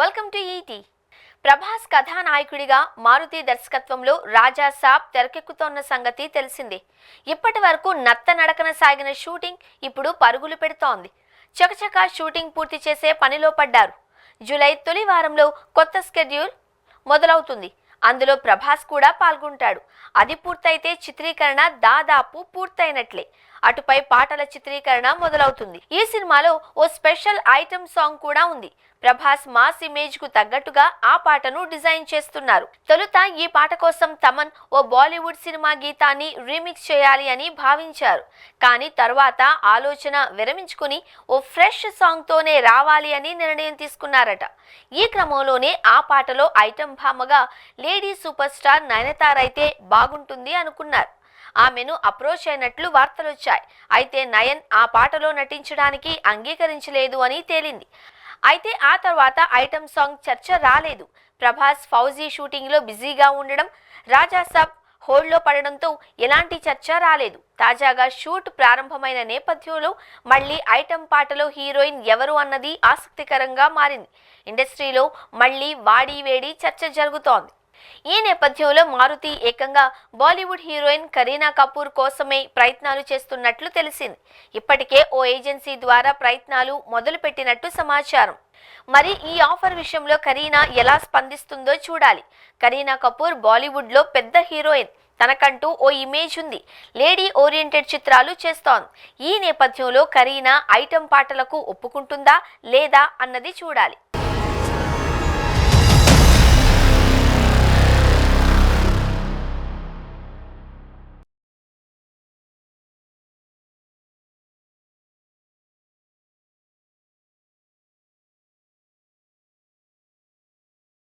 Welcome to ఈటీ. ప్రభాస్ కథానాయకుడిగా మారుతి దర్శకత్వంలో రాజా సాబ్ తెరకెక్కుతోన్న సంగతి తెలిసిందే. ఇప్పటి వరకు నత్త నడకన సాగిన షూటింగ్ ఇప్పుడు పరుగులు పెడుతోంది. చకచకా షూటింగ్ పూర్తి చేసే పనిలో పడ్డారు. జూలై తొలి వారంలో కొత్త స్కెడ్యూల్ మొదలవుతుంది. అందులో ప్రభాస్ కూడా పాల్గొంటాడు. అది పూర్తయితే చిత్రీకరణ దాదాపు పూర్తయినట్లే. అటుపై పాటల చిత్రీకరణ మొదలవుతుంది. ఈ సినిమాలో ఓ స్పెషల్ ఐటమ్ సాంగ్ కూడా ఉంది. ప్రభాస్ మాస్ ఇమేజ్ కు తగ్గట్టుగా ఆ పాటను డిజైన్ చేస్తున్నారు. తొలుత ఈ పాట కోసం తమన్ ఓ బాలీవుడ్ సినిమా గీతాన్ని రీమిక్స్ చేయాలి అని భావించారు. కానీ తరువాత ఆలోచన విరమించుకుని ఓ ఫ్రెష్ సాంగ్ తోనే రావాలి అని నిర్ణయం తీసుకున్నారట. ఈ క్రమంలోనే ఆ పాటలో ఐటమ్ భామగా లేడీ సూపర్ స్టార్ నయనతార అయితే బాగుంటుంది అనుకున్నారు. ఆమెను అప్రోచ్ అయినట్లు వార్తలొచ్చాయి. అయితే నయన్ ఆ పాటలో నటించడానికి అంగీకరించలేదు అని తేలింది. అయితే ఆ తర్వాత ఐటమ్ సాంగ్ చర్చ రాలేదు. ప్రభాస్ ఫౌజీ షూటింగ్లో బిజీగా ఉండడం, రాజా సాబ్ హోల్డ్లో పడడంతో ఎలాంటి చర్చ రాలేదు. తాజాగా షూట్ ప్రారంభమైన నేపథ్యంలో మళ్ళీ ఐటమ్ పాటలో హీరోయిన్ ఎవరు అన్నది ఆసక్తికరంగా మారింది. ఇండస్ట్రీలో మళ్ళీ వాడి వేడి చర్చ జరుగుతోంది. ఈ నేపథ్యంలో మారుతి ఏకంగా బాలీవుడ్ హీరోయిన్ కరీనా కపూర్ కోసమే ప్రయత్నాలు చేస్తున్నట్లు తెలిసింది. ఇప్పటికే ఓ ఏజెన్సీ ద్వారా ప్రయత్నాలు మొదలుపెట్టినట్టు సమాచారం. మరి ఈ ఆఫర్ విషయంలో కరీనా ఎలా స్పందిస్తుందో చూడాలి. కరీనా కపూర్ బాలీవుడ్లో పెద్ద హీరోయిన్. తనకంటూ ఓ ఇమేజ్ ఉంది. లేడీ ఓరియంటెడ్ చిత్రాలు చేస్తోంది. ఈ నేపథ్యంలో కరీనా ఐటమ్ పాటలకు ఒప్పుకుంటుందా లేదా అన్నది చూడాలి.